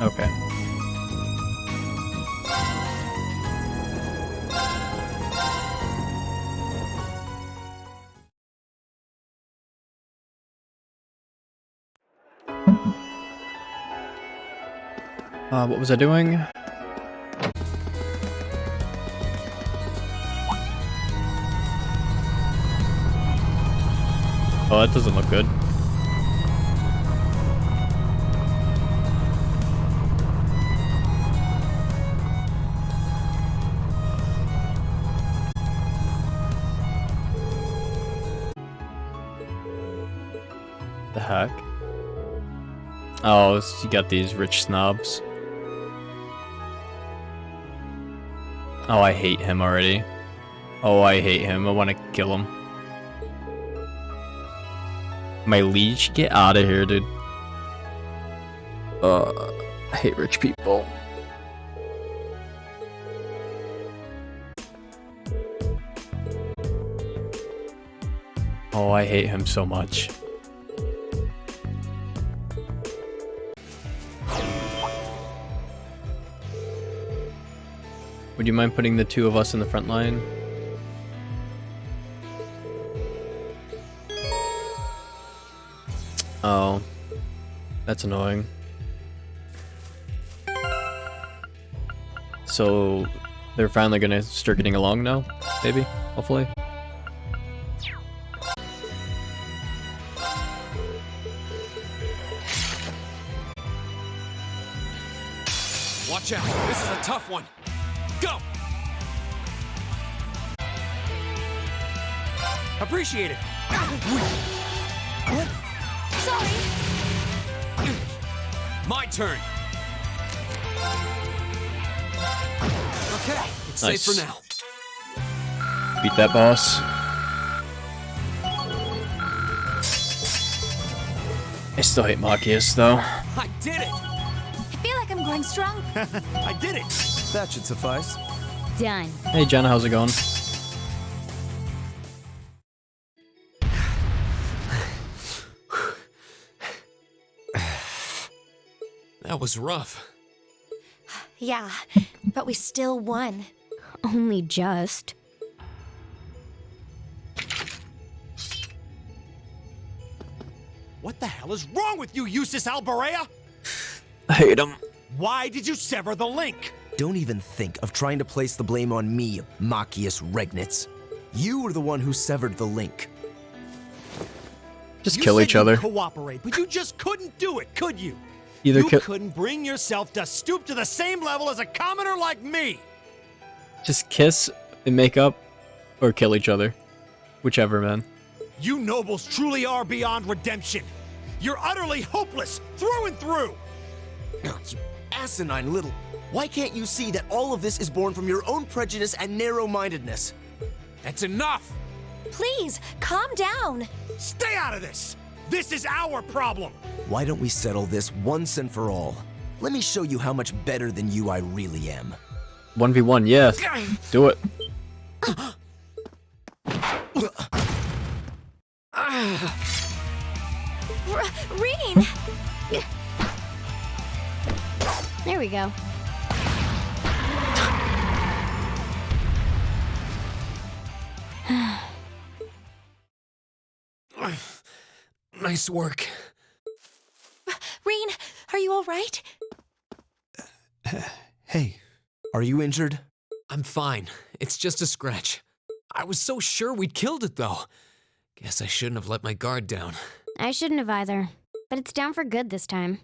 Okay. What was I doing? Oh, that doesn't look good. The heck? Oh, so you got these rich snobs. Oh, I hate him already. Oh, I hate him. I want to kill him. My liege, get out of here, dude. I hate rich people. Oh, I hate him so much. Would you mind putting the two of us in the front line? Oh, that's annoying. So, they're finally gonna start getting along now? Maybe? Hopefully? Watch out! This is a tough one! Go! Appreciate it! Sorry! My turn! Okay, it's Nice. safe for now. Beat that boss. I still hate Machias, though. I did it! I feel like I'm growing strong. I did it! That should suffice. Done. Hey, Jenna, how's it going? That was rough. Yeah, but we still won. Only just. What the hell is wrong with you, Eustace Alberea? I hate him. Why did you sever the link? Don't even think of trying to place the blame on me, Machias Regnitz. You were the one who severed the link. Just You kill said each other. you'd cooperate, but you just couldn't do it, could you? Either You kill. couldn't bring yourself to stoop to the same level as a commoner like me. Just kiss and make up, or kill each other. Whichever, man. You nobles truly are beyond redemption. You're utterly hopeless, through and through. You asinine little... Why can't you see that all of this is born from your own prejudice and narrow-mindedness? That's enough. Please, calm down. Stay out of this. This is our problem. Why don't we settle this once and for all? Let me show you how much better than you I really am. 1v1, yes. Do it. Reen! There we go. Nice work. Reen, are you all right? Hey, are you injured? I'm fine. It's just a scratch. I was so sure we'd killed it, though. Guess I shouldn't have let my guard down. I shouldn't have either. But it's down for good this time.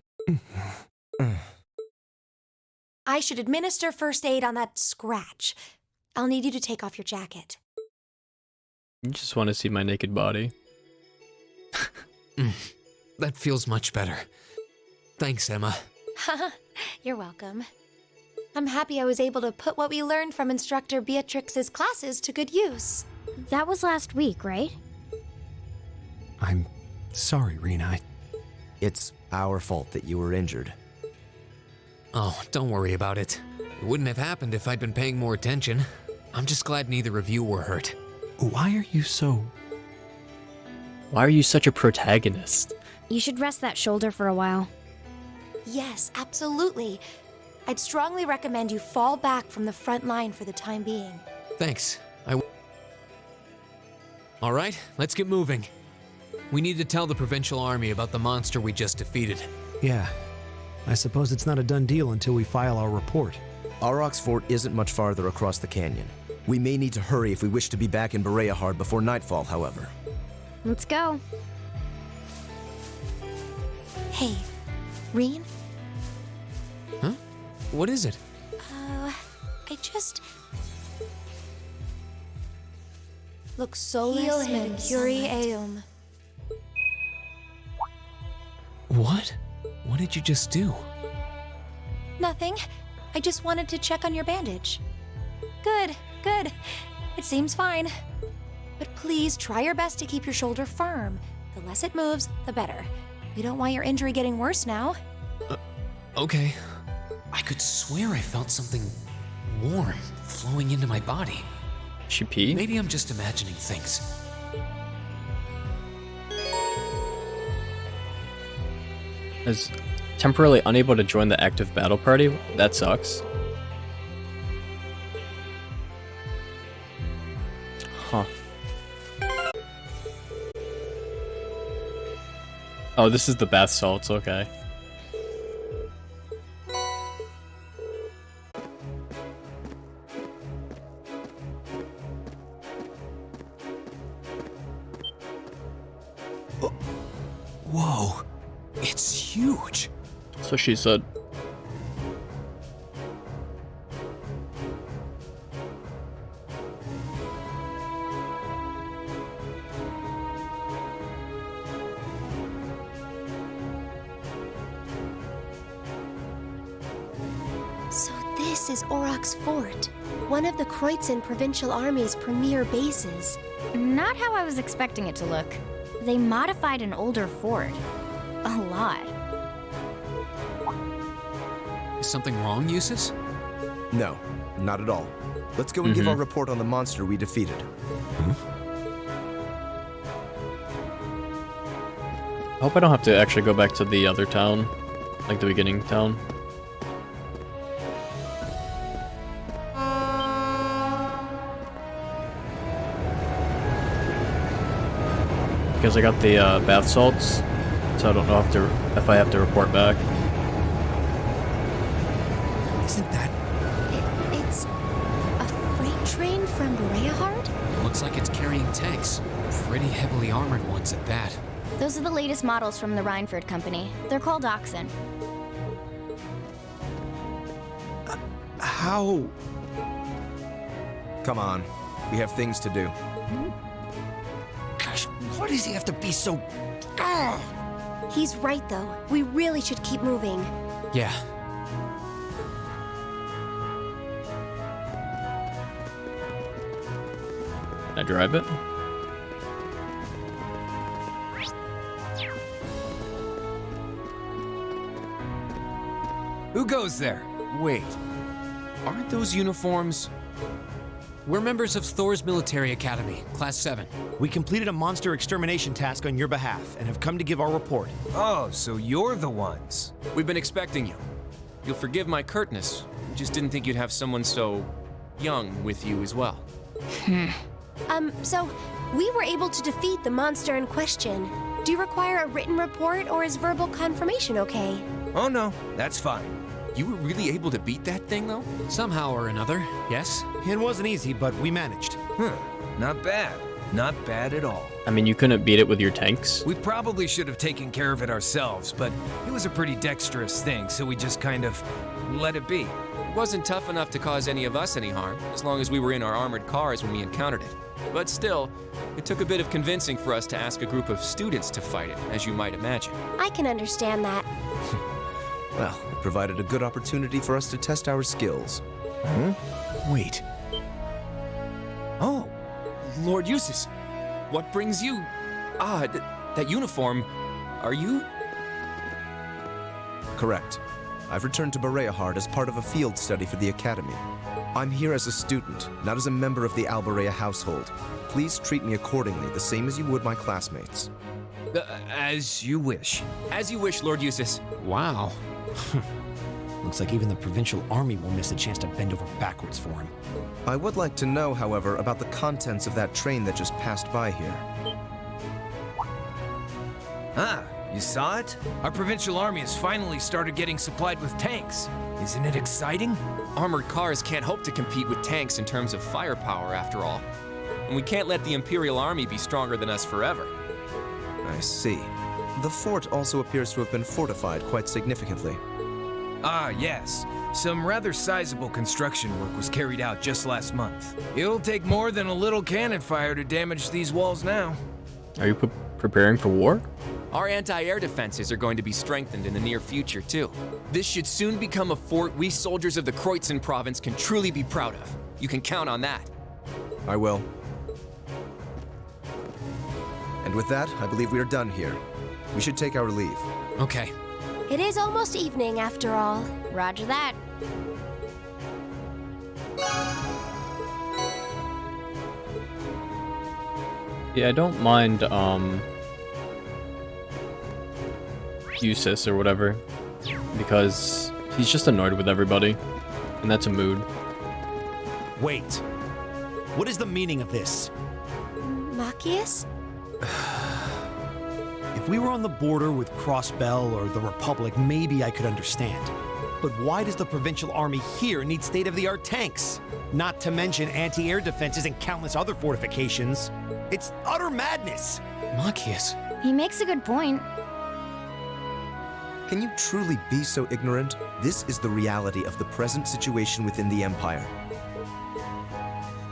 I should administer first aid on that scratch. I'll need you to take off your jacket. You just want to see my naked body. That feels much better. Thanks, Emma. You're welcome. I'm happy I was able to put what we learned from Instructor Beatrix's classes to good use. That was last week, right? I'm sorry, Rena. It's our fault that you were injured. Oh, don't worry about it. It wouldn't have happened if I'd been paying more attention. I'm just glad neither of you were hurt. Why are you so... Why are you such a protagonist? You should rest that shoulder for a while. Yes, absolutely. I'd strongly recommend you fall back from the front line for the time being. Thanks. All right, let's get moving. We need to tell the Provincial Army about the monster we just defeated. Yeah. I suppose it's not a done deal until we file our report. Aurochs Fort isn't much farther across the canyon. We may need to hurry if we wish to be back in Bahemut before nightfall, however. Let's go. Hey, Reen? Huh? What is it? I just... Look solus Mercuri eum. What? What did you just do? Nothing. I just wanted to check on your bandage. Good, good. It seems fine. But please try your best to keep your shoulder firm. The less it moves, the better. We don't want your injury getting worse now. Okay. I could swear I felt something warm flowing into my body. She pee? Maybe I'm just imagining things. Is temporarily unable to join the active battle party? That sucks. Huh. Oh, this is the bath salts, okay. Whoa. It's huge. So she said. So this is Aurochs Fort, one of the Kreutzen Provincial Army's premier bases. Not how I was expecting it to look. They modified an older fort. A lot. Is something wrong, Eustace? No, not at all. Let's go and give our report on the monster we defeated. I hope I don't have to actually go back to the other town, like the beginning town. Because I got the bath salts, so I don't know if I have to report back. Isn't that... It's a freight train from Bahemut? Looks like it's carrying tanks. Pretty heavily armored ones at that. Those are the latest models from the Reinford Company. They're called Oxen. How? Come on, we have things to do. Gosh, why does he have to be so... He's right, though. We really should keep moving. Yeah. Can I drive it? Who goes there? Wait, aren't those uniforms? We're members of Thor's Military Academy, Class 7. We completed a monster extermination task on your behalf and have come to give our report. Oh, so you're the ones. We've been expecting you. You'll forgive my curtness. We just didn't think you'd have someone so young with you as well. So we were able to defeat the monster in question. Do you require a written report or is verbal confirmation okay? Oh no, that's fine. You were really able to beat that thing, though? Somehow or another, yes? It wasn't easy, but we managed. Not bad. Not bad at all. I mean, you couldn't beat it with your tanks. We probably should have taken care of it ourselves, but it was a pretty dexterous thing, so we just kind of let it be. It wasn't tough enough to cause any of us any harm, as long as we were in our armored cars when we encountered it. But still, it took a bit of convincing for us to ask a group of students to fight it, as you might imagine. I can understand that. Well, it provided a good opportunity for us to test our skills. Wait. Oh, Lord Eustace, what brings you? That uniform, are you? Correct. I've returned to Bahemut as part of a field study for the Academy. I'm here as a student, not as a member of the Alberea household. Please treat me accordingly, the same as you would my classmates. As you wish. As you wish, Lord Eustace. Wow. Looks like even the provincial army will miss a chance to bend over backwards for him. I would like to know, however, about the contents of that train that just passed by here. Ah, you saw it? Our provincial army has finally started getting supplied with tanks. Isn't it exciting? Armored cars can't hope to compete with tanks in terms of firepower, after all. And we can't let the Imperial Army be stronger than us forever. I see. The fort also appears to have been fortified quite significantly. Ah, yes. Some rather sizable construction work was carried out just last month. It'll take more than a little cannon fire to damage these walls now. Are you preparing for war? Our anti-air defenses are going to be strengthened in the near future, too. This should soon become a fort we soldiers of the Kreutzen province can truly be proud of. You can count on that. I will. And with that, I believe we are done here. We should take our leave. Okay. It is almost evening, after all. Roger that. Yeah, I don't mind, Eustace or whatever, because he's just annoyed with everybody, and that's a mood. Wait. What is the meaning of this? Machias? If we were on the border with Crossbell or the Republic, maybe I could understand. But why does the provincial army here need state-of-the-art tanks? Not to mention anti-air defenses and countless other fortifications. It's utter madness! Machias. He makes a good point. Can you truly be so ignorant? This is the reality of the present situation within the Empire.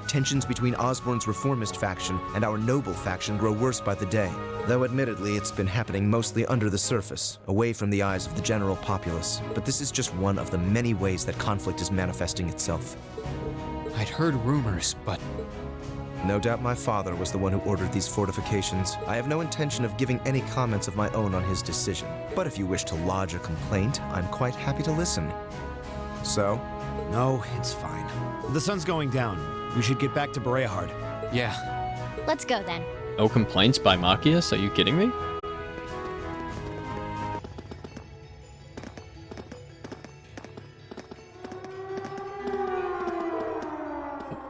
Tensions between Osborne's reformist faction and our noble faction grow worse by the day, though admittedly it's been happening mostly under the surface, away from the eyes of the general populace. But this is just one of the many ways that conflict is manifesting itself. I'd heard rumors, but No doubt my father was the one who ordered these fortifications. I have no intention of giving any comments of my own on his decision. But if you wish to lodge a complaint, I'm quite happy to listen. So? No, it's fine. The sun's going down. We should get back to Bahemut. yeah. Let's go then. No complaints by Machias? Are you kidding me?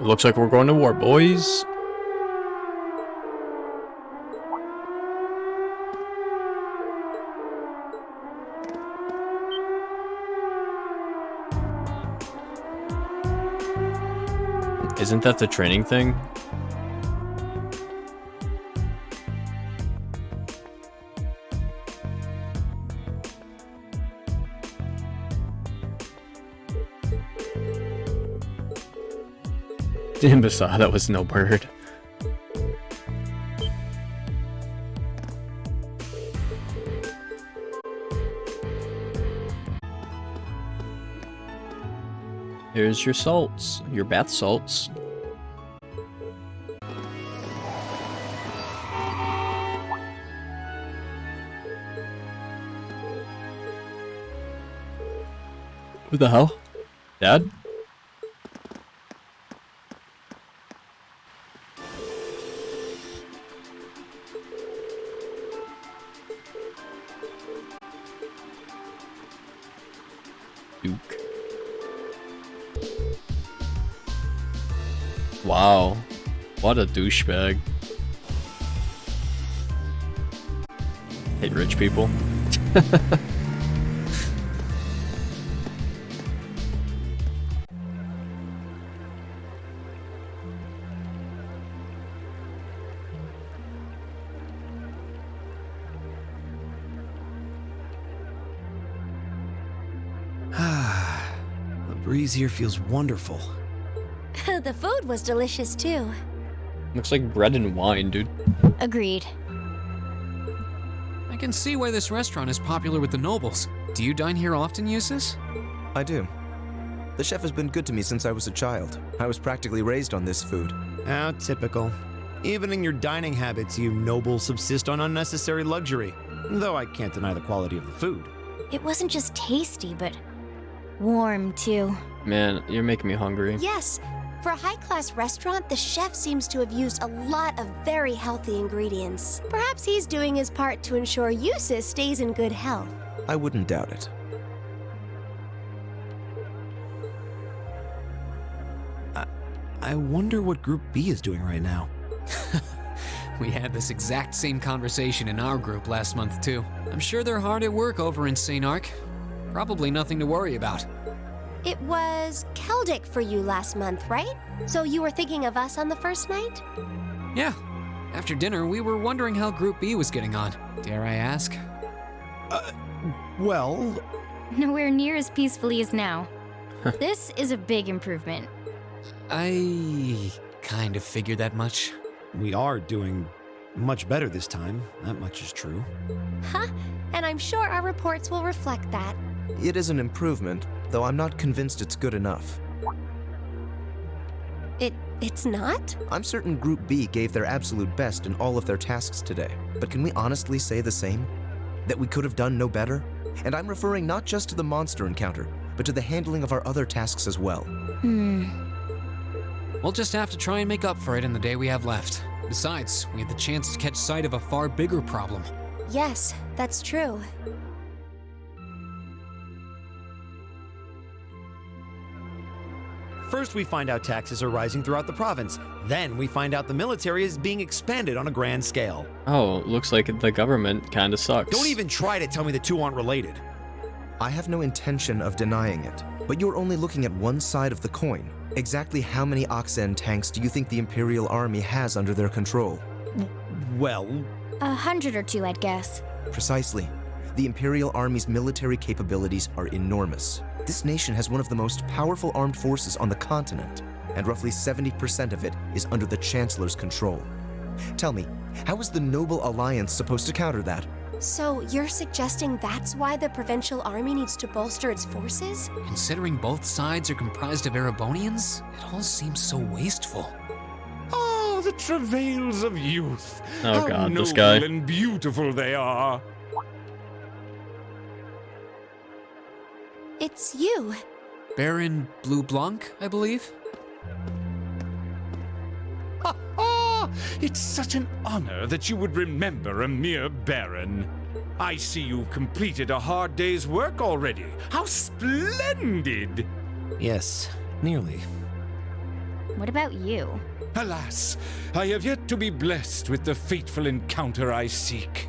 Looks like we're going to war, boys. Isn't that the training thing? Imbecile, that was no bird. Here's your salts, your bath salts. What the hell? Dad? Duke. Wow. What a douchebag. Hate rich people. The breeze here feels wonderful. The food was delicious too. Looks like bread and wine, dude. Agreed. I can see why this restaurant is popular with the nobles. Do you dine here often, Eustace? I do. The chef has been good to me since I was a child. I was practically raised on this food. How typical. Even in your dining habits, you nobles subsist on unnecessary luxury. Though I can't deny the quality of the food. It wasn't just tasty, but warm too. Man, you're making me hungry. Yes, for a high-class restaurant, the chef seems to have used a lot of very healthy ingredients. Perhaps he's doing his part to ensure Eustace stays in good health. I wouldn't doubt it. I wonder what Group B is doing right now. We had this exact same conversation in our group last month, too. I'm sure they're hard at work over in St. Arc. Probably nothing to worry about. It was Celdic for you last month, right? So you were thinking of us on the first night? Yeah. After dinner, we were wondering how Group B was getting on. Dare I ask? Well, Nowhere near as peacefully as now. This is a big improvement. I kind of figured that much. we are doing much better this time. That much is true. Huh? And I'm sure our reports will reflect that. It is an improvement, though I'm not convinced it's good enough. It's not? I'm certain Group B gave their absolute best in all of their tasks today. But can we honestly say the same? That we could have done no better? And I'm referring not just to the monster encounter, but to the handling of our other tasks as well. We'll just have to try and make up for it in the day we have left. Besides, we had the chance to catch sight of a far bigger problem. Yes, that's true. First, we find out taxes are rising throughout the province. Then, we find out the military is being expanded on a grand scale. Oh, looks like the government kinda sucks. Don't even try to tell me the two aren't related. I have no intention of denying it, but you're only looking at one side of the coin. Exactly how many Oxen tanks do you think the Imperial Army has under their control? Well, 100 or 2, I'd guess. Precisely. The Imperial Army's military capabilities are enormous. This nation has one of the most powerful armed forces on the continent, and roughly 70% of it is under the Chancellor's control. Tell me, how is the Noble Alliance supposed to counter that? So you're suggesting that's why the provincial army needs to bolster its forces? Considering both sides are comprised of Erebonians, it all seems so wasteful. Ah, the travails of youth. Oh How God, this noble guy. and beautiful they are. It's you. Baron Blue Blanc, I believe? It's such an honor that you would remember a mere baron. I see you've completed a hard day's work already. How splendid! yes, nearly. What about you? Alas, I have yet to be blessed with the fateful encounter I seek.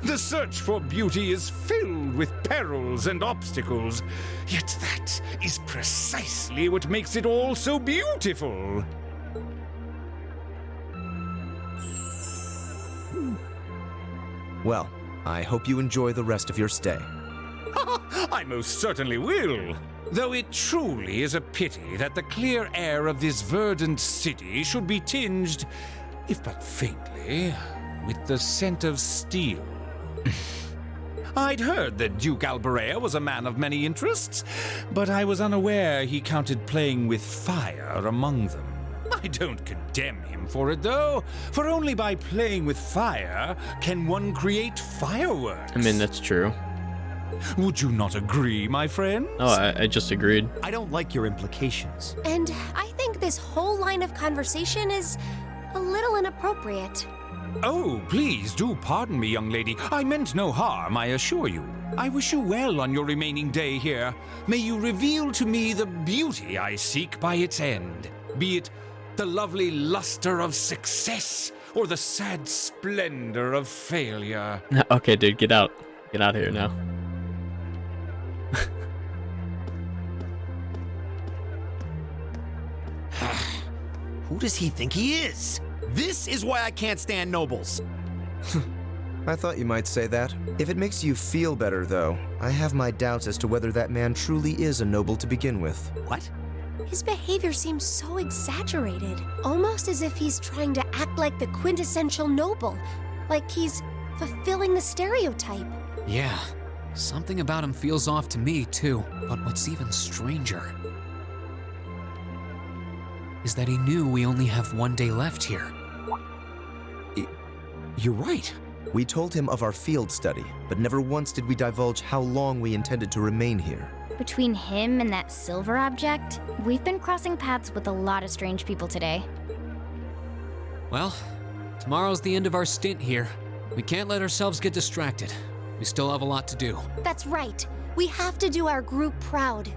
The search for beauty is filled with perils and obstacles, yet that is precisely what makes it all so beautiful. Well, I hope you enjoy the rest of your stay. I most certainly will. Though it truly is a pity that the clear air of this verdant city should be tinged, if but faintly, with the scent of steel. I'd heard that Duke Alberea was a man of many interests, but I was unaware he counted playing with fire among them. I don't condemn him for it, though, for only by playing with fire can one create fireworks. I mean, that's true. Would you not agree, my friend? Oh, I just agreed. I don't like your implications. And I think this whole line of conversation is a little inappropriate. Oh, please do pardon me, young lady. I meant no harm, I assure you. I wish you well on your remaining day here. May you reveal to me the beauty I seek by its end, be it the lovely luster of success or the sad splendor of failure. Okay, dude, get out. Get out of here now. Who does he think he is? This is why I can't stand nobles. I thought you might say that. If it makes you feel better, though, I have my doubts as to whether that man truly is a noble to begin with. What? His behavior seems so exaggerated, almost as if he's trying to act like the quintessential noble, like he's fulfilling the stereotype. Yeah, something about him feels off to me, too. But what's even stranger is that he knew we only have one day left here. You're right. We told him of our field study, but never once did we divulge how long we intended to remain here. Between him and that silver object, we've been crossing paths with a lot of strange people today. Well, tomorrow's the end of our stint here. We can't let ourselves get distracted. We still have a lot to do. That's right. We have to do our group proud.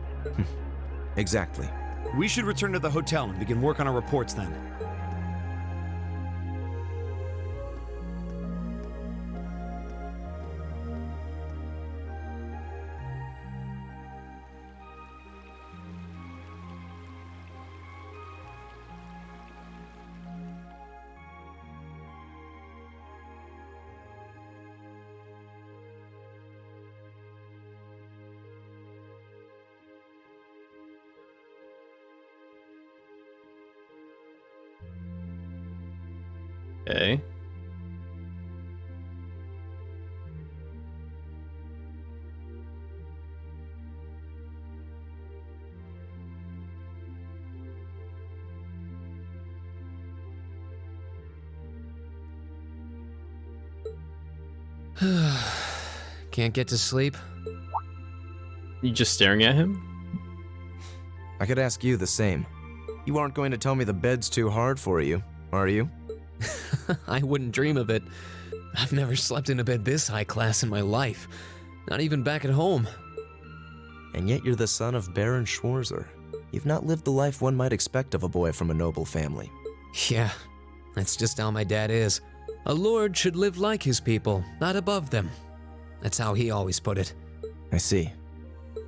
Exactly. We should return to the hotel and begin work on our reports then. Okay. Can't get to sleep? You just staring at him? I could ask you the same. You aren't going to tell me the bed's too hard for you, are you? I wouldn't dream of it. I've never slept in a bed this high class in my life. Not even back at home. And yet you're the son of Baron Schwarzer. You've not lived the life one might expect of a boy from a noble family. Yeah, that's just how my dad is. A lord should live like his people, not above them. That's how he always put it. I see.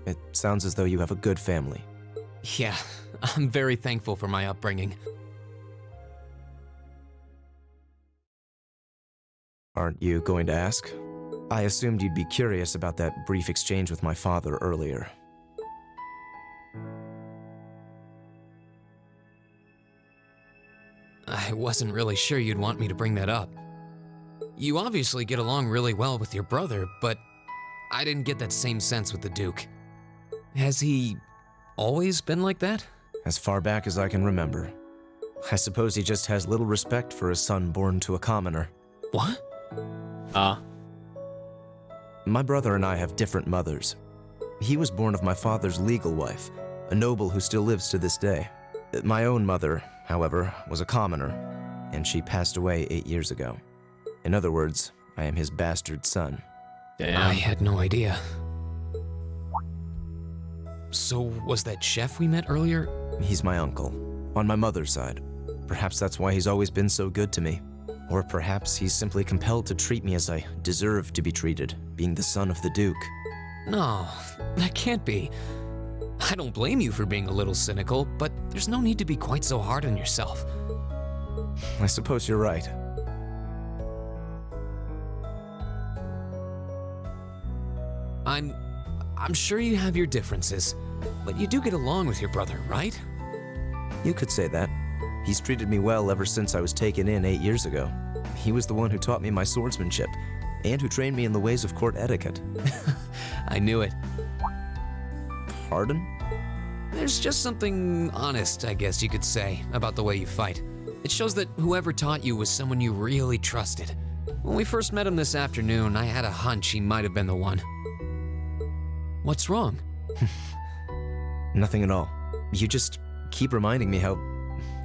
It sounds as though you have a good family. Yeah, I'm very thankful for my upbringing. Aren't you going to ask? I assumed you'd be curious about that brief exchange with my father earlier. I wasn't really sure you'd want me to bring that up. You obviously get along really well with your brother, but I didn't get that same sense with the Duke. Has he always been like that? As far back as I can remember. I suppose he just has little respect for a son born to a commoner. What? My brother and I have different mothers. He was born of my father's legal wife, a noble who still lives to this day. My own mother, however, was a commoner, and she passed away 8 years ago. In other words, I am his bastard son. Damn. I had no idea. So, was that chef we met earlier? He's my uncle, on my mother's side. Perhaps that's why he's always been so good to me. Or perhaps he's simply compelled to treat me as I deserve to be treated, being the son of the Duke. No, that can't be. I don't blame you for being a little cynical, but there's no need to be quite so hard on yourself. I suppose you're right. I'm sure you have your differences, but you do get along with your brother, right? You could say that. He's treated me well ever since I was taken in 8 years ago. He was the one who taught me my swordsmanship, and who trained me in the ways of court etiquette. I knew it. Pardon? There's just something honest, I guess you could say, about the way you fight. It shows that whoever taught you was someone you really trusted. When we first met him this afternoon, I had a hunch he might have been the one. What's wrong? Nothing at all. You just keep reminding me how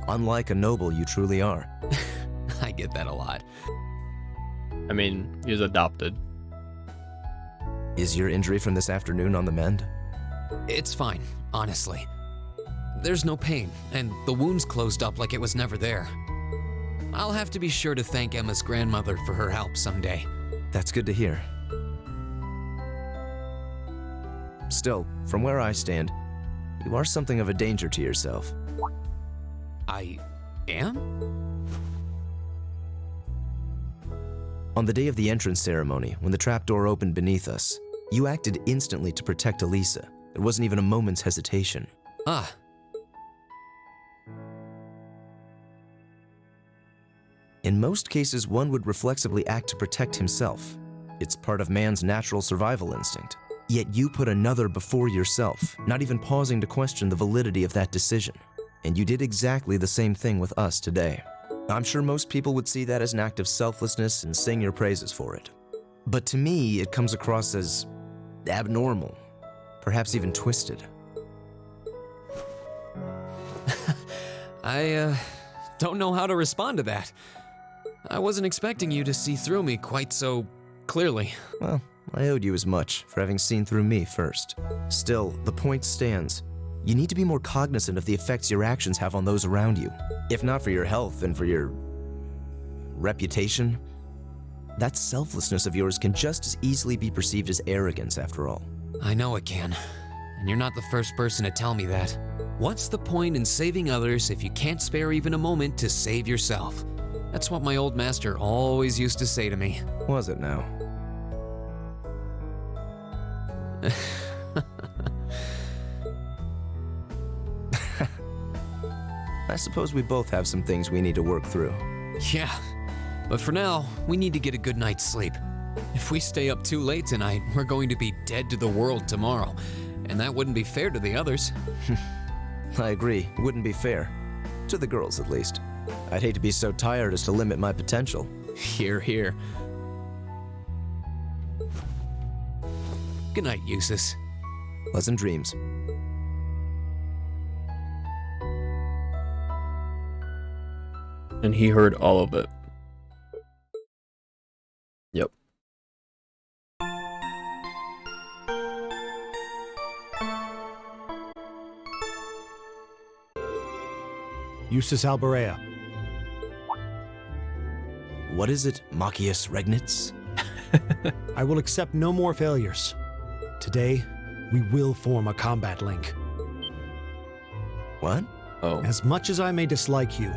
unlike a noble you truly are. I get that a lot. I mean, he was adopted. Is your injury from this afternoon on the mend? It's fine, honestly. There's no pain, and the wound's closed up like it was never there. I'll have to be sure to thank Emma's grandmother for her help someday. That's good to hear. Still, from where I stand, you are something of a danger to yourself. I am? On the day of the entrance ceremony, when the trapdoor opened beneath us, you acted instantly to protect Elisa. There wasn't even a moment's hesitation. Ah. In most cases, one would reflexively act to protect himself. It's part of man's natural survival instinct. Yet you put another before yourself, not even pausing to question the validity of that decision. And you did exactly the same thing with us today. I'm sure most people would see that as an act of selflessness and sing your praises for it. But to me, it comes across as abnormal, perhaps even twisted. I don't know how to respond to that. I wasn't expecting you to see through me quite so clearly. Well, I owed you as much for having seen through me first. Still, the point stands. You need to be more cognizant of the effects your actions have on those around you. If not for your health and for your reputation, that selflessness of yours can just as easily be perceived as arrogance after all. I know it can, and you're not the first person to tell me that. What's the point in saving others if you can't spare even a moment to save yourself? That's what my old master always used to say to me. Was it now? I suppose we both have some things we need to work through. Yeah, but for now, we need to get a good night's sleep. If we stay up too late tonight, we're going to be dead to the world tomorrow, and that wouldn't be fair to the others. I agree, wouldn't be fair. To the girls, at least. I'd hate to be so tired as to limit my potential. Hear, hear. Good night, Eustace. Pleasant dreams. And he heard all of it. Yep. Eustace Alberea. What is it, Machius Regnitz? I will accept no more failures. Today, we will form a combat link. What? Oh. As much as I may dislike you,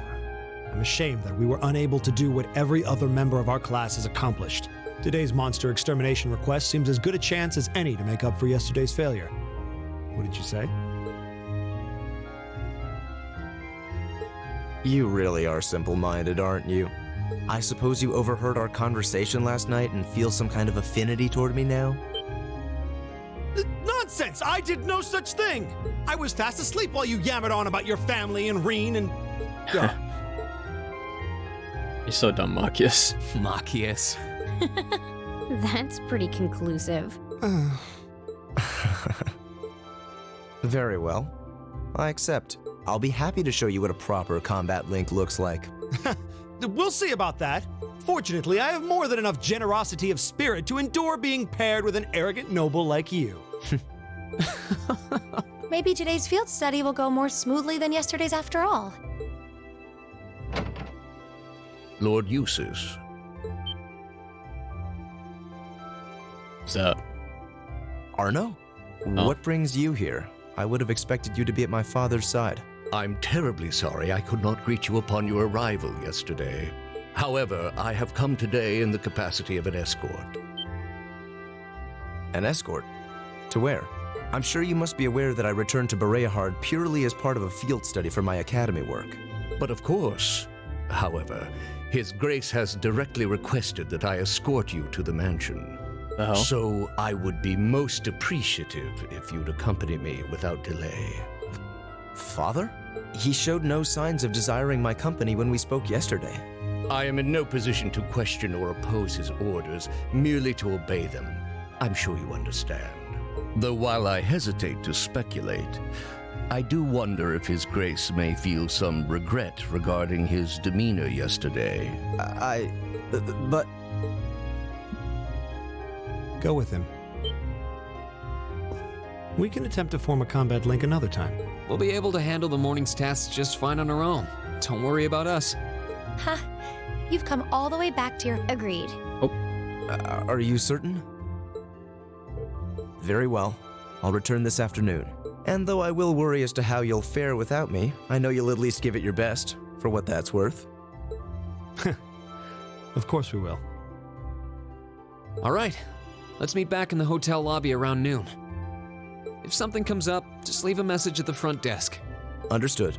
I'm ashamed that we were unable to do what every other member of our class has accomplished. Today's monster extermination request seems as good a chance as any to make up for yesterday's failure. What did you say? You really are simple-minded, aren't you? I suppose you overheard our conversation last night and feel some kind of affinity toward me now? Nonsense! I did no such thing! I was fast asleep while you yammered on about your family and Reen and... You're so dumb, Machius. Machius. That's pretty conclusive. Very well. I accept. I'll be happy to show you what a proper combat link looks like. We'll see about that. Fortunately, I have more than enough generosity of spirit to endure being paired with an arrogant noble like you. Maybe today's field study will go more smoothly than yesterday's after all. Lord Eustace. What's up? Arno? Oh. What brings you here? I would have expected you to be at my father's side. I'm terribly sorry I could not greet you upon your arrival yesterday. However, I have come today in the capacity of an escort. An escort? To where? I'm sure you must be aware that I returned to Bahemut purely as part of a field study for my academy work. But of course, however, His Grace has directly requested that I escort you to the mansion. Uh-huh. So I would be most appreciative if you'd accompany me without delay. Father? He showed no signs of desiring my company when we spoke yesterday. I am in no position to question or oppose his orders, merely to obey them. I'm sure you understand. Though while I hesitate to speculate, I do wonder if His Grace may feel some regret regarding his demeanor yesterday. But... Go with him. We can attempt to form a combat link another time. We'll be able to handle the morning's tasks just fine on our own. Don't worry about us. Ha! You've come all the way back to your... Agreed. Are you certain? Very well. I'll return this afternoon. And though I will worry as to how you'll fare without me, I know you'll at least give it your best, for what that's worth. Of course we will. All right, let's meet back in the hotel lobby around noon. If something comes up, just leave a message at the front desk. Understood.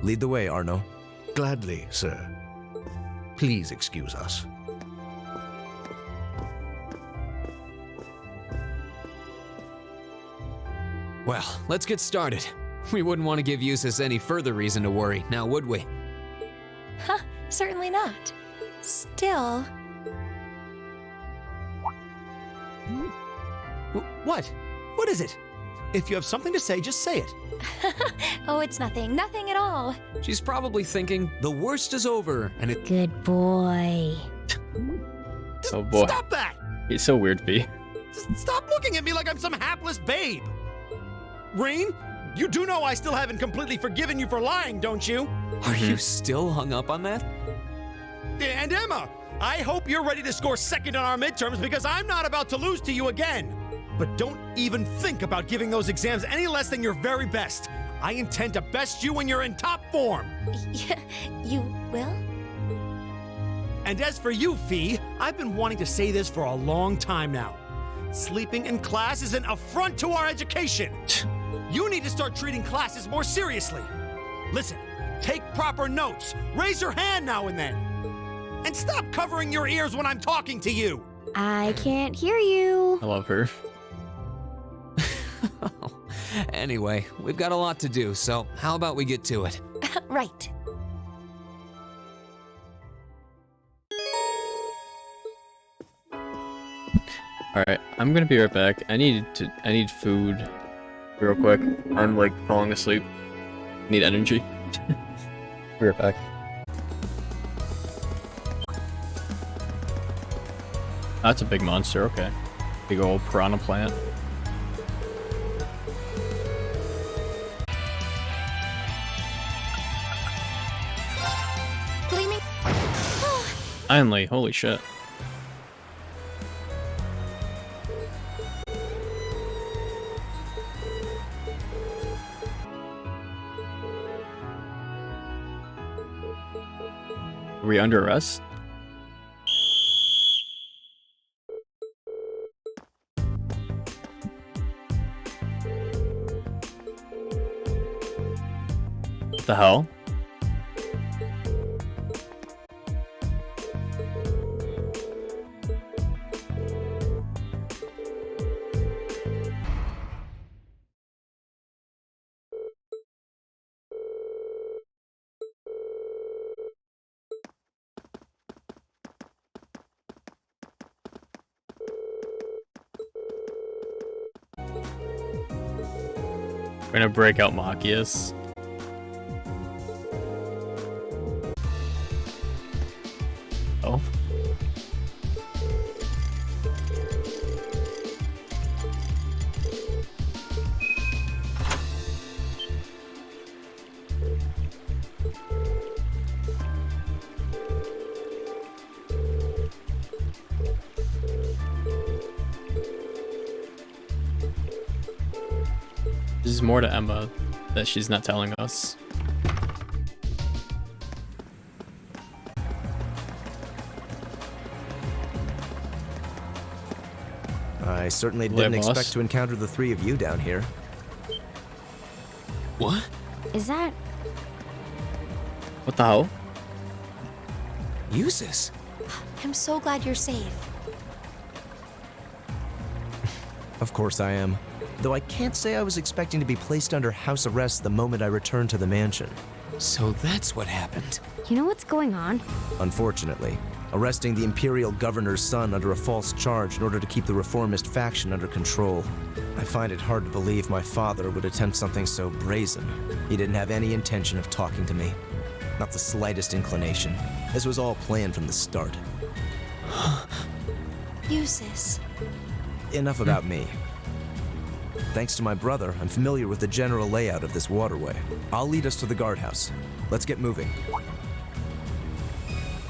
Lead the way, Arno. Gladly, sir. Please excuse us. Well, let's get started. We wouldn't want to give Eustace any further reason to worry, now would we? Huh, certainly not. Still... What? What is it? If you have something to say, just say it. Oh, it's nothing. Nothing at all. She's probably thinking, the worst is over, and it... Good boy. Oh boy. Stop that! He's so weird, V. Stop looking at me like I'm some hapless babe. Rain, you do know I still haven't completely forgiven you for lying, don't you? Are you still hung up on that? And Emma, I hope you're ready to score second on our midterms because I'm not about to lose to you again. But don't even think about giving those exams any less than your very best. I intend to best you when you're in top form. You will? And as for you, Fee, I've been wanting to say this for a long time now. Sleeping in class is an affront to our education. You need to start treating classes more seriously. Listen, take proper notes, raise your hand now and then, and stop covering your ears when I'm talking to you. I can't hear you. I love her. Anyway, we've got a lot to do, so how about we get to it? Right. All right, I'm gonna be right back. I need food real quick. I'm like falling asleep. Need energy. Be right back. That's a big monster. Okay, big old piranha plant. Gleaming. Finally, holy shit. Are we under arrest? What the hell? We're gonna break out Machias. Oh. There's more to Emma that she's not telling us. I certainly didn't expect to encounter the three of you down here. What? Is that... What the hell? Use this. I'm so glad you're safe. Of course I am. Though I can't say I was expecting to be placed under house arrest the moment I returned to the mansion. So that's what happened. You know what's going on? Unfortunately, arresting the Imperial Governor's son under a false charge in order to keep the reformist faction under control. I find it hard to believe my father would attempt something so brazen. He didn't have any intention of talking to me. Not the slightest inclination. This was all planned from the start. Eustace. Enough about me. Thanks to my brother, I'm familiar with the general layout of this waterway. I'll lead us to the guardhouse. Let's get moving.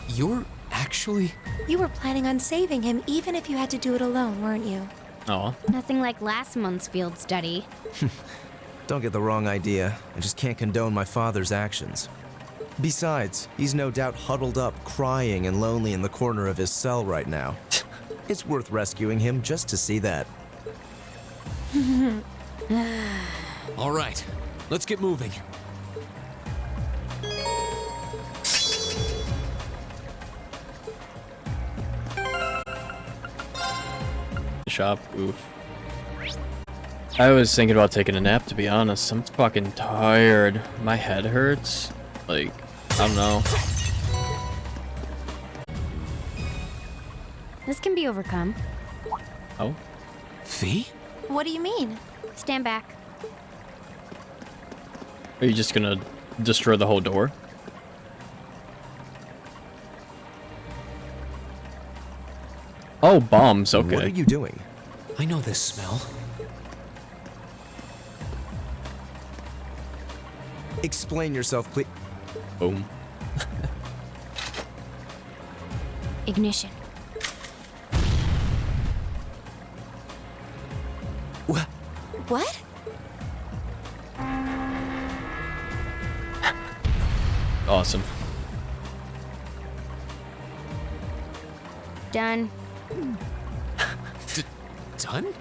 You're actually... You were planning on saving him even if you had to do it alone, weren't you? Oh. Nothing like last month's field study. Don't get the wrong idea. I just can't condone my father's actions. Besides, he's no doubt huddled up, crying and lonely in the corner of his cell right now. It's worth rescuing him just to see that. All right, let's get moving. Shop, oof. I was thinking about taking a nap, to be honest. I'm fucking tired. My head hurts. Like, I don't know. This can be overcome. Oh? Fee? What do you mean? Stand back. Are you just gonna destroy the whole door? Oh, bombs, okay. What are you doing? I know this smell. Explain yourself, please. Boom. Ignition. What? What? Awesome. Done. Done?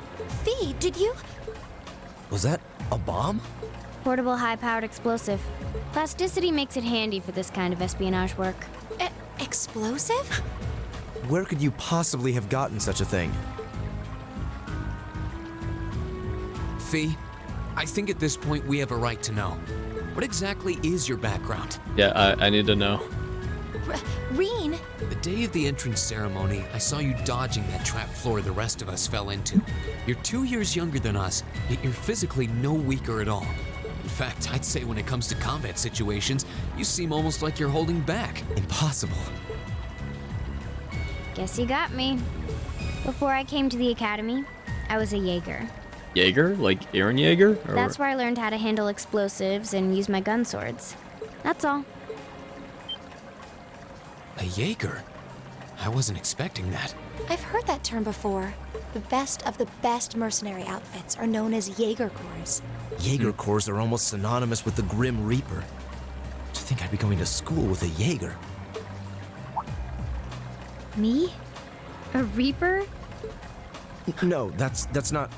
Fee, did you? Was that a bomb? Portable high-powered explosive. Plasticity makes it handy for this kind of espionage work. Explosive? Where could you possibly have gotten such a thing? Fee, I think at this point we have a right to know. What exactly is your background? Yeah, I need to know. Reen? The day of the entrance ceremony, I saw you dodging that trap floor the rest of us fell into. You're 2 years younger than us, yet you're physically no weaker at all. In fact, I'd say when it comes to combat situations, you seem almost like you're holding back. Impossible. Guess you got me. Before I came to the academy, I was a Jaeger. Jaeger? Like Aaron Jaeger? Or... That's where I learned how to handle explosives and use my gun swords. That's all. A Jaeger? I wasn't expecting that. I've heard that term before. The best of the best mercenary outfits are known as Jaeger Corps. Jaeger Corps are almost synonymous with the Grim Reaper. To think I'd be going to school with a Jaeger. Me? A Reaper? No, that's not...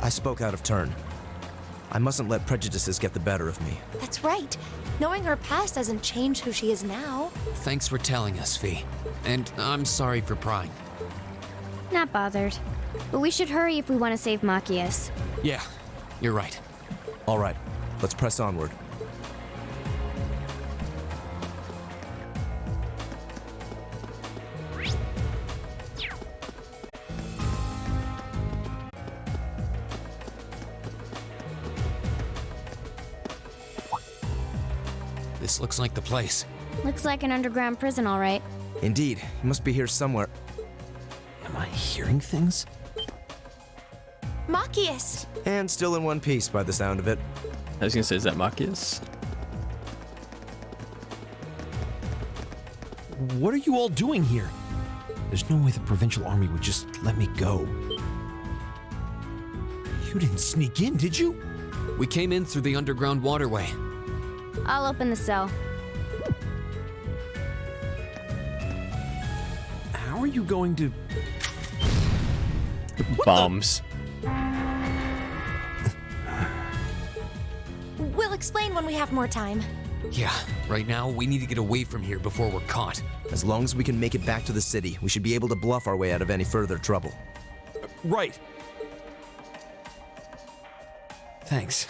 I spoke out of turn. I mustn't let prejudices get the better of me. That's right. Knowing her past doesn't change who she is now. Thanks for telling us, Fee. And I'm sorry for prying. Not bothered. But we should hurry if we want to save Machias. Yeah, you're right. All right, let's press onward. This looks like the place. Looks like an underground prison, all right. Indeed, he must be here somewhere. Am I hearing things? Machias! And still in one piece by the sound of it. I was gonna say, is that Machias? What are you all doing here? There's no way the Provincial Army would just let me go. You didn't sneak in, did you? We came in through the underground waterway. I'll open the cell. How are you going to... Bombs. We'll explain when we have more time. Yeah, right now we need to get away from here before we're caught. As long as we can make it back to the city, we should be able to bluff our way out of any further trouble. Right. Thanks.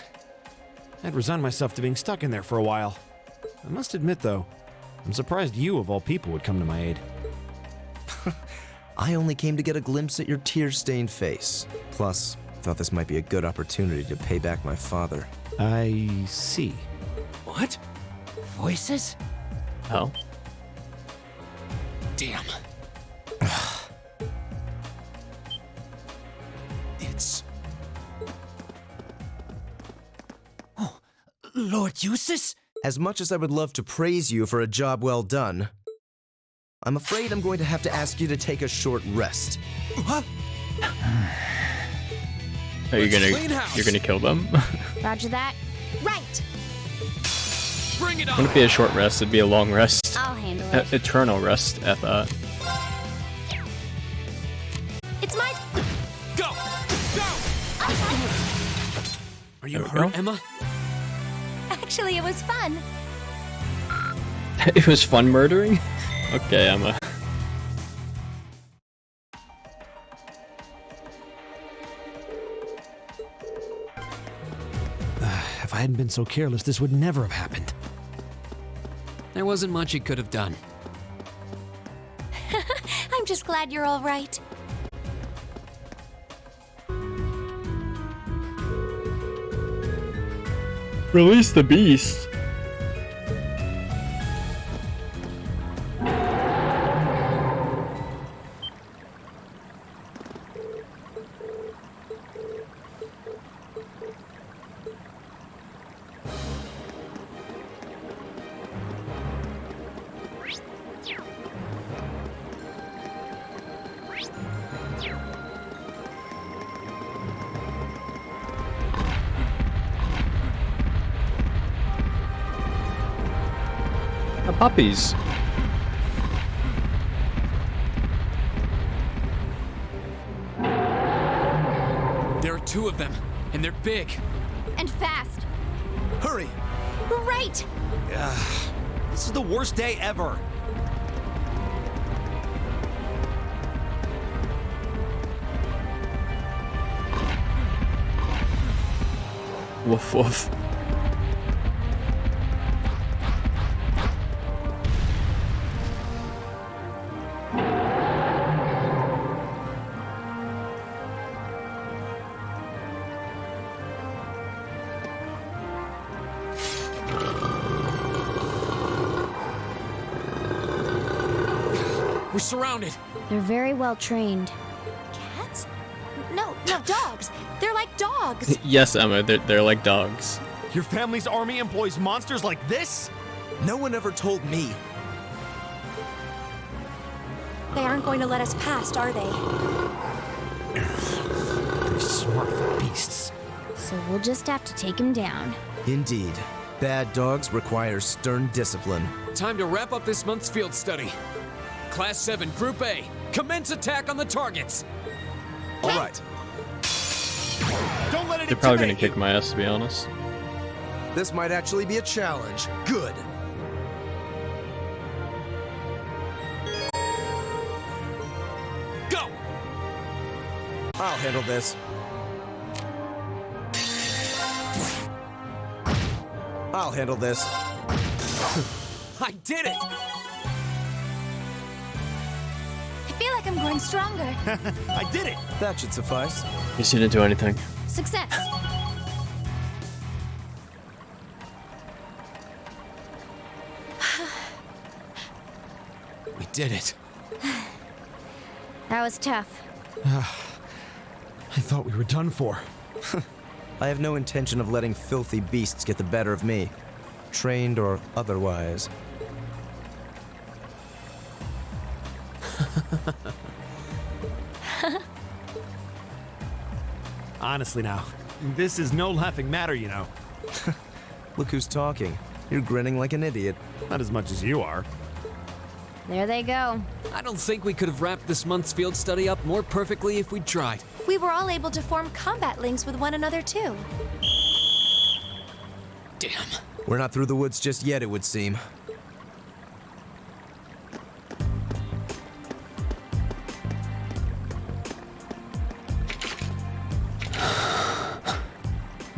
I'd resigned myself to being stuck in there for a while. I must admit, though, I'm surprised you, of all people, would come to my aid. I only came to get a glimpse at your tear-stained face. Plus, thought this might be a good opportunity to pay back my father. I see. What? Voices? Hell. Damn. It's... Lord Eustace? As much as I would love to praise you for a job well done, I'm afraid I'm going to have to ask you to take a short rest. What? Are you gonna kill them? Roger that. Right! Bring it on! Wouldn't be a short rest, it'd be a long rest. I'll handle it. Eternal rest at that. It's my... Go! Go! Are you There we hurt, go. Emma? Actually, it was fun. It was fun murdering? Okay, Emma. If I hadn't been so careless, this would never have happened. There wasn't much he could have done. I'm just glad you're all right. Release the beast. Puppies. There are 2 of them, and they're big. And fast. Hurry! Right! This is the worst day ever. Woof woof. We're surrounded. They're very well trained. Cats? No, dogs. They're like dogs. Yes, Emma, they're like dogs. Your family's army employs monsters like this? No one ever told me. They aren't going to let us past, are they? Pretty smart for beasts. So we'll just have to take him down. Indeed. Bad dogs require stern discipline. Time to wrap up this month's field study. Class 7, Group A, commence attack on the targets. All right. Don't let it They're probably gonna intimidate you. kick my ass, to be honest. This might actually be a challenge. Good. Go! I'll handle this. I'll handle this. I did it! I feel like I'm growing stronger. I did it! That should suffice. You didn't do anything. Success. We did it. That was tough. I thought we were done for. I have no intention of letting filthy beasts get the better of me. Trained or otherwise. Honestly now, this is no laughing matter, you know. Look who's talking. You're grinning like an idiot. Not as much as you are. There they go. I don't think we could have wrapped this month's field study up more perfectly if we'd tried. We were all able to form combat links with one another, too. Damn. We're not through the woods just yet, it would seem.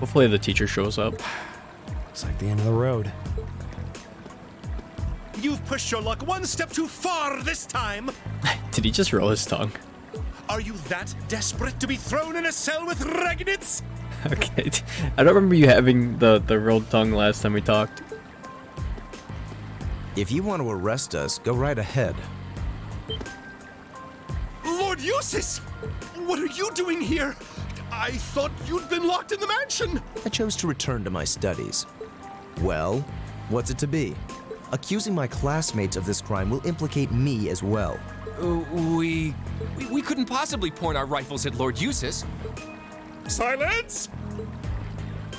Hopefully the teacher shows up. It's like the end of the road. You've pushed your luck one step too far this time. Did he just roll his tongue? Are you that desperate to be thrown in a cell with Ragnitz? Okay. I don't remember you having the rolled tongue last time we talked. If you want to arrest us, go right ahead. Lord Eustace! What are you doing here? I thought you'd been locked in the mansion. I chose to return to my studies. Well, what's it to be? Accusing my classmates of this crime will implicate me as well. We couldn't possibly point our rifles at Lord Eustace. Silence!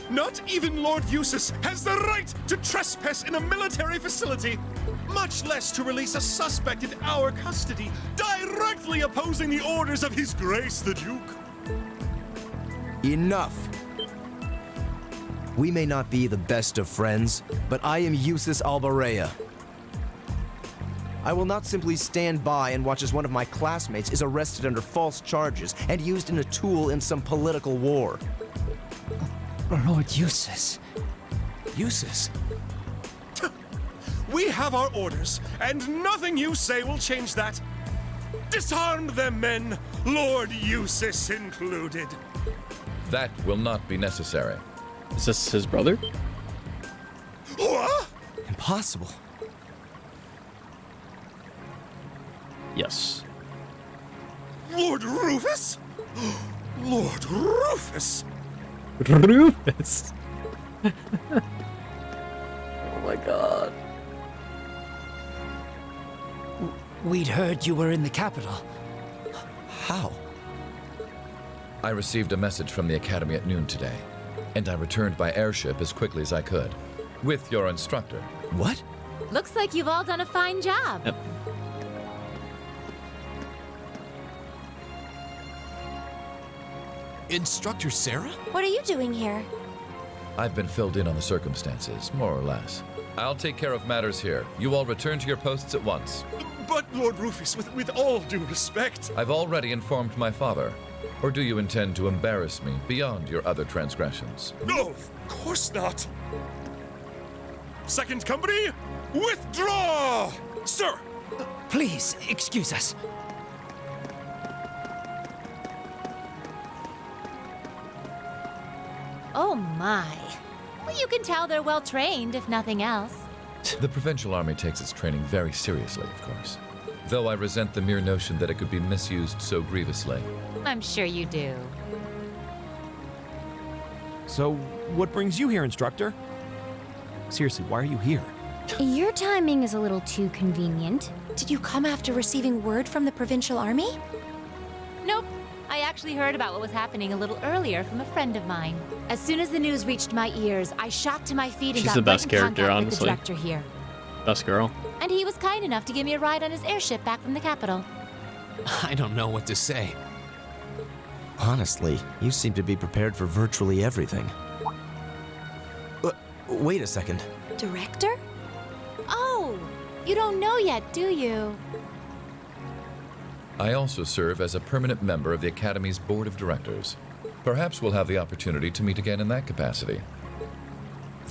Not even Lord Eustace has the right to trespass in a military facility, much less to release a suspect in our custody, directly opposing the orders of His Grace the Duke. Enough! We may not be the best of friends, but I am Eustace Albarea. I will not simply stand by and watch as one of my classmates is arrested under false charges and used in a tool in some political war. Lord Eustace. Eustace? We have our orders, and nothing you say will change that. Disarm them, men, Lord Eustace included. That will not be necessary. Is this his brother? What? Impossible. Yes. Lord Rufus? Lord Rufus? Rufus. Oh my god. We'd heard you were in the capital. How? I received a message from the Academy at noon today, and I returned by airship as quickly as I could. With your instructor. What? Looks like you've all done a fine job. Yep. Instructor Sarah? What are you doing here? I've been filled in on the circumstances, more or less. I'll take care of matters here. You all return to your posts at once. But, Lord Rufus, with all due respect... I've already informed my father. Or do you intend to embarrass me beyond your other transgressions? No, of course not. Second company, withdraw! Sir! Please, excuse us. Oh my. Well, you can tell they're well trained, if nothing else. The Provincial Army takes its training very seriously, of course. Though I resent the mere notion that it could be misused so grievously. I'm sure you do. So, what brings you here, Instructor? Seriously, why are you here? Your timing is a little too convenient. Did you come after receiving word from the Provincial Army? Nope. I actually heard about what was happening a little earlier from a friend of mine. As soon as the news reached my ears, I shot to my feet and She's got the best right in character, contact honestly. with the director here. Best girl. And he was kind enough to give me a ride on his airship back from the capital. I don't know what to say. Honestly, you seem to be prepared for virtually everything. Wait a second. Director? Oh, you don't know yet, do you? I also serve as a permanent member of the Academy's Board of Directors. Perhaps we'll have the opportunity to meet again in that capacity.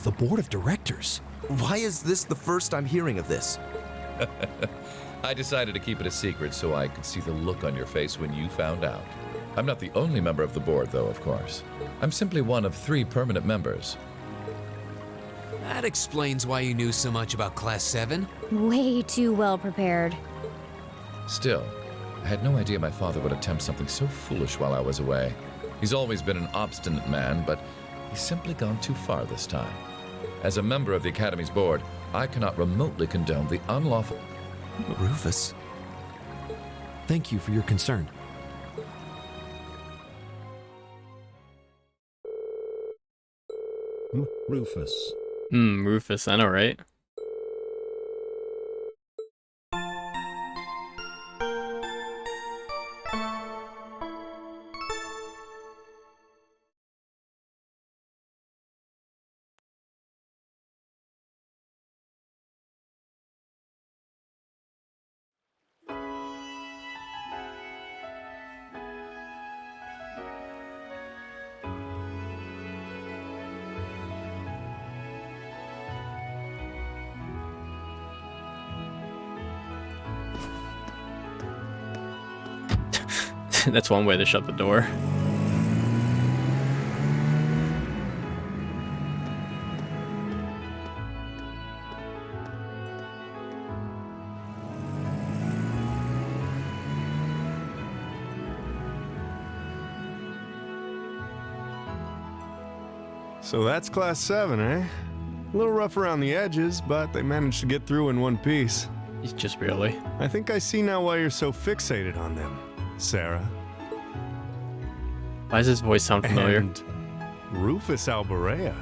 The Board of Directors? Why is this the first I'm hearing of this? I decided to keep it a secret so I could see the look on your face when you found out. I'm not the only member of the board, though, of course. I'm simply one of 3 permanent members. That explains why you knew so much about Class 7. Way too well prepared. Still, I had no idea my father would attempt something so foolish while I was away. He's always been an obstinate man, but he's simply gone too far this time. As a member of the Academy's board, I cannot remotely condone the unlawful... Rufus. Thank you for your concern. Rufus. Rufus, I know, right? That's one way to shut the door. So that's Class 7, eh? A little rough around the edges, but they managed to get through in one piece. Just barely. I think I see now why you're so fixated on them, Sarah. Why does his voice sound familiar? And Rufus Alborea.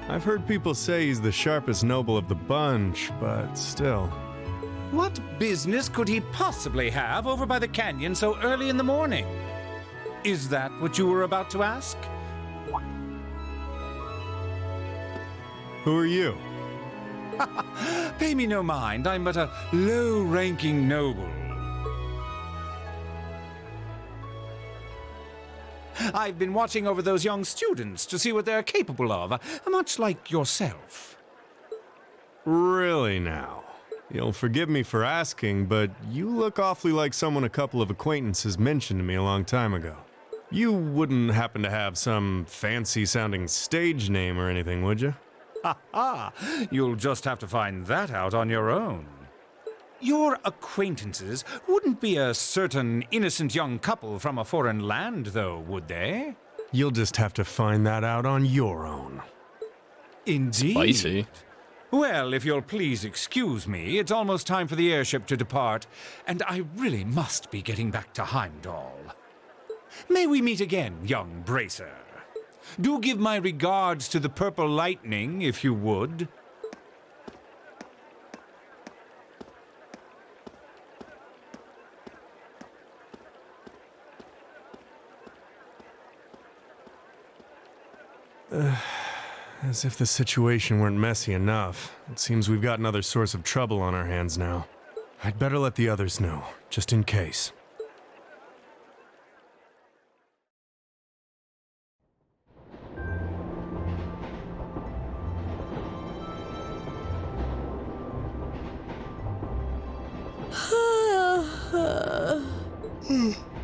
I've heard people say he's the sharpest noble of the bunch, but still. What business could he possibly have over by the canyon so early in the morning? Is that what you were about to ask? Who are you? Pay me no mind, I'm but a low-ranking noble. I've been watching over those young students to see what they're capable of, much like yourself. Really now? You'll forgive me for asking, but you look awfully like someone a couple of acquaintances mentioned to me a long time ago. You wouldn't happen to have some fancy-sounding stage name or anything, would you? Ha ha! You'll just have to find that out on your own. Your acquaintances wouldn't be a certain innocent young couple from a foreign land, though, would they? You'll just have to find that out on your own. Indeed. Spicy. Well, if you'll please excuse me, it's almost time for the airship to depart, and I really must be getting back to Heimdall. May we meet again, young bracer. Do give my regards to the Purple Lightning, if you would. As if the situation weren't messy enough. It seems we've got another source of trouble on our hands now. I'd better let the others know, just in case.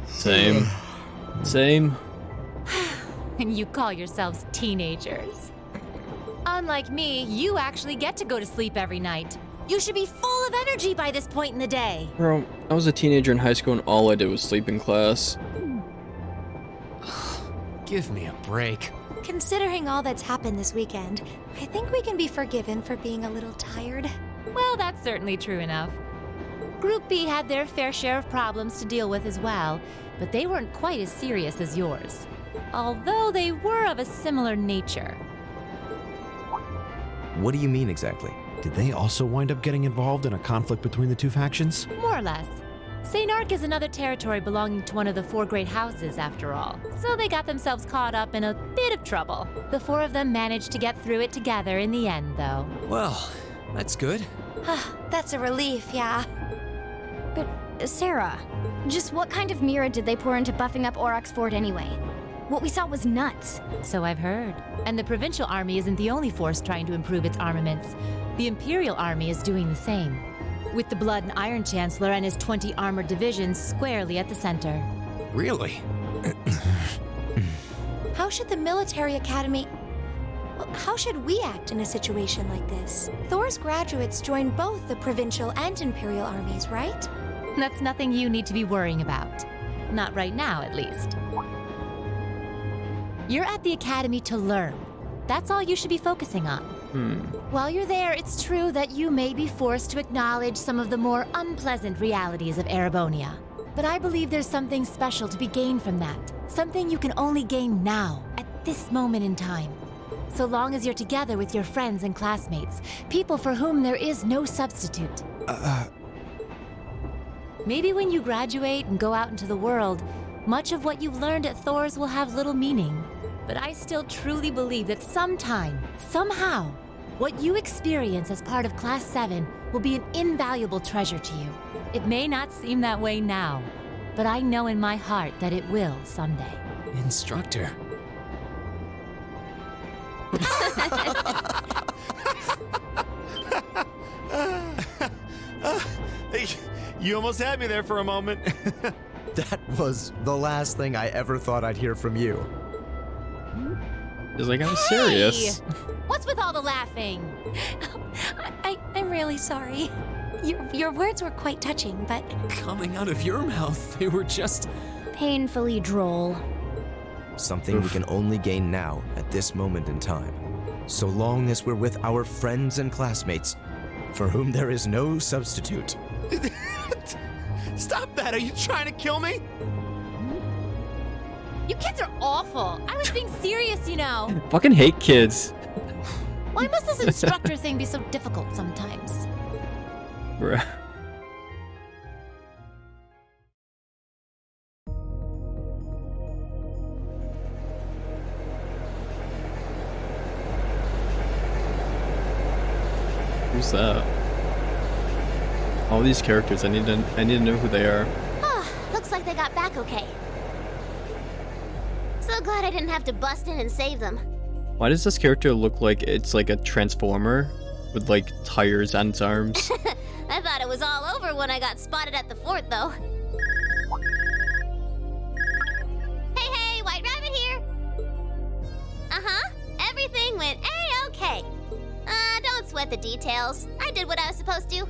Same. Same. And you call yourselves teenagers. Unlike me, you actually get to go to sleep every night. You should be full of energy by this point in the day. Bro, I was a teenager in high school and all I did was sleep in class. Give me a break. Considering all that's happened this weekend, I think we can be forgiven for being a little tired. Well, that's certainly true enough. Group B had their fair share of problems to deal with as well, but they weren't quite as serious as yours. Although they were of a similar nature. What do you mean exactly? Did they also wind up getting involved in a conflict between the two factions? More or less. St. Ark is another territory belonging to one of the 4 great houses, after all. So they got themselves caught up in a bit of trouble. The 4 of them managed to get through it together in the end, though. Well, that's good. That's a relief, yeah. But, Sarah, just what kind of mirror did they pour into buffing up Auroch's fort anyway? What we saw was nuts. So I've heard. And the Provincial Army isn't the only force trying to improve its armaments. The Imperial Army is doing the same, with the Blood and Iron Chancellor and his 20 armored divisions squarely at the center. Really? How should the military academy... Well, how should we act in a situation like this? Thor's graduates join both the Provincial and Imperial armies, right? That's nothing you need to be worrying about. Not right now, at least. You're at the academy to learn. That's all you should be focusing on. While you're there, it's true that you may be forced to acknowledge some of the more unpleasant realities of Erebonia. But I believe there's something special to be gained from that. Something you can only gain now, at this moment in time. So long as you're together with your friends and classmates, people for whom there is no substitute. Maybe when you graduate and go out into the world, much of what you've learned at Thor's will have little meaning. But I still truly believe that sometime, somehow, what you experience as part of Class 7 will be an invaluable treasure to you. It may not seem that way now, but I know in my heart that it will someday. Instructor. You almost had me there for a moment. That was the last thing I ever thought I'd hear from you. It's like, I'm serious. What's with all the laughing? I'm really sorry. Your words were quite touching, but... Coming out of your mouth, they were just... painfully droll. Something we can only gain now, at this moment in time. So long as we're with our friends and classmates, for whom there is no substitute. Stop that! Are you trying to kill me? You kids are awful. I was being serious, you know. Fucking hate kids. Why must this instructor thing be so difficult sometimes? Bruh. Who's that? All these characters, I need to know who they are. Looks like they got back okay. So glad I didn't have to bust in and save them. Why does this character look like it's like a transformer with like tires on its arms? I thought it was all over when I got spotted at the fort, though. Hey, White Rabbit here. Everything went A-okay. Don't sweat the details. I did what I was supposed to.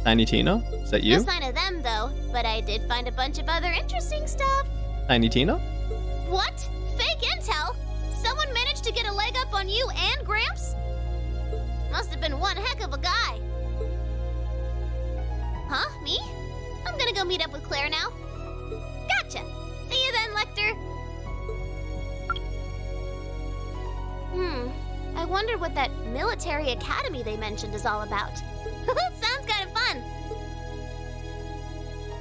Tiny Tina? Is that you? No sign of them, though, but I did find a bunch of other interesting stuff. Tiny Tina? What? Fake intel? Someone managed to get a leg up on you and Gramps? Must have been one heck of a guy. Huh? Me? I'm gonna go meet up with Claire now. Gotcha! See you then, Lecter! I wonder what that military academy they mentioned is all about. Sounds kind of fun.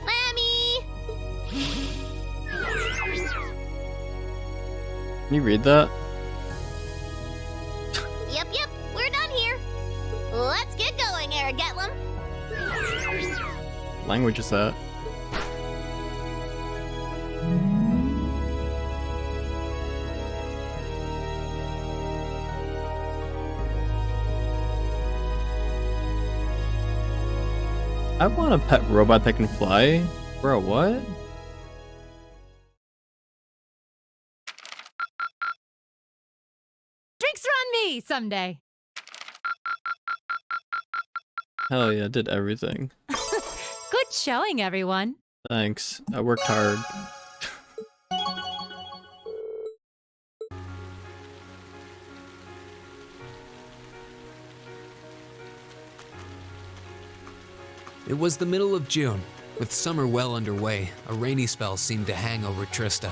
Lammy! Can you read that? language is that? I want a pet robot that can fly. Bro, what? Drinks are on me someday. Hell yeah, did everything. Good showing, everyone. Thanks. I worked hard. It was the middle of June. With summer well underway, a rainy spell seemed to hang over Trista.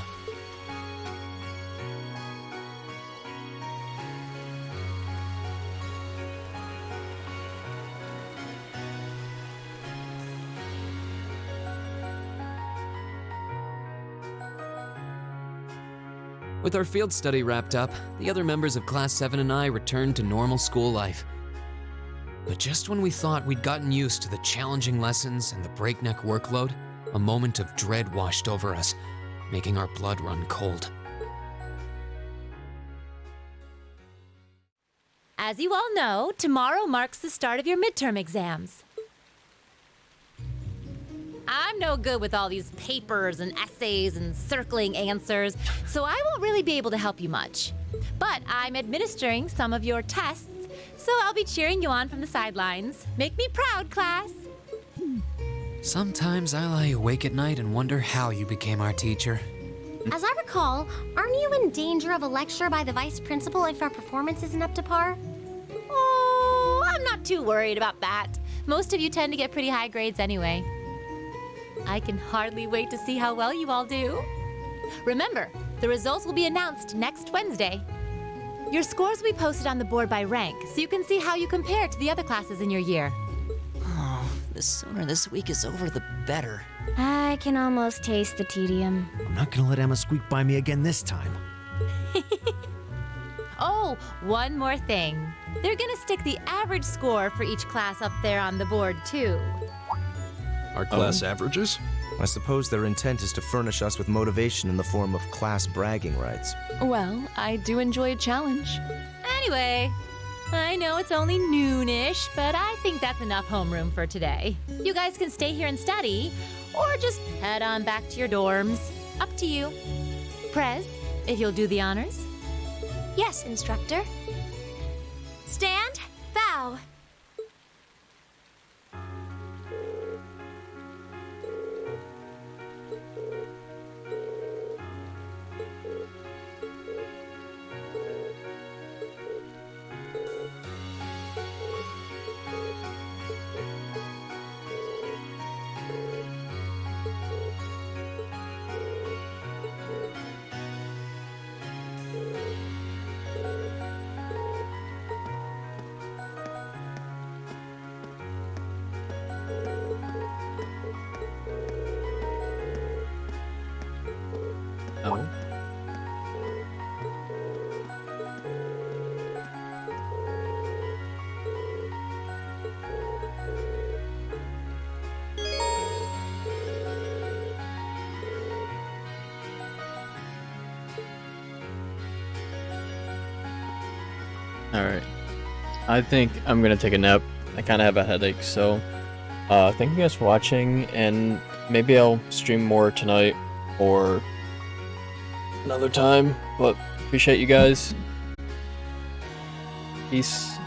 With our field study wrapped up, the other members of Class 7 and I returned to normal school life. But just when we thought we'd gotten used to the challenging lessons and the breakneck workload, a moment of dread washed over us, making our blood run cold. As you all know, tomorrow marks the start of your midterm exams. I'm no good with all these papers and essays and circling answers, so I won't really be able to help you much. But I'm administering some of your tests, so I'll be cheering you on from the sidelines. Make me proud, class! Sometimes I lie awake at night and wonder how you became our teacher. As I recall, aren't you in danger of a lecture by the vice principal if our performance isn't up to par? Oh, I'm not too worried about that. Most of you tend to get pretty high grades anyway. I can hardly wait to see how well you all do. Remember, the results will be announced next Wednesday. Your scores will be posted on the board by rank, so you can see how you compare to the other classes in your year. Oh, the sooner this week is over, the better. I can almost taste the tedium. I'm not gonna let Emma squeak by me again this time. Oh, one more thing. They're gonna stick the average score for each class up there on the board, too. Our class averages? I suppose their intent is to furnish us with motivation in the form of class bragging rights. Well, I do enjoy a challenge. Anyway, I know it's only noonish, but I think that's enough homeroom for today. You guys can stay here and study, or just head on back to your dorms. Up to you. Prez, if you'll do the honors. Yes, instructor. Stand, bow. Oh. Alright. I think I'm gonna take a nap. I kinda have a headache, so thank you guys for watching, and maybe I'll stream more tonight or another time, but appreciate you guys. Peace.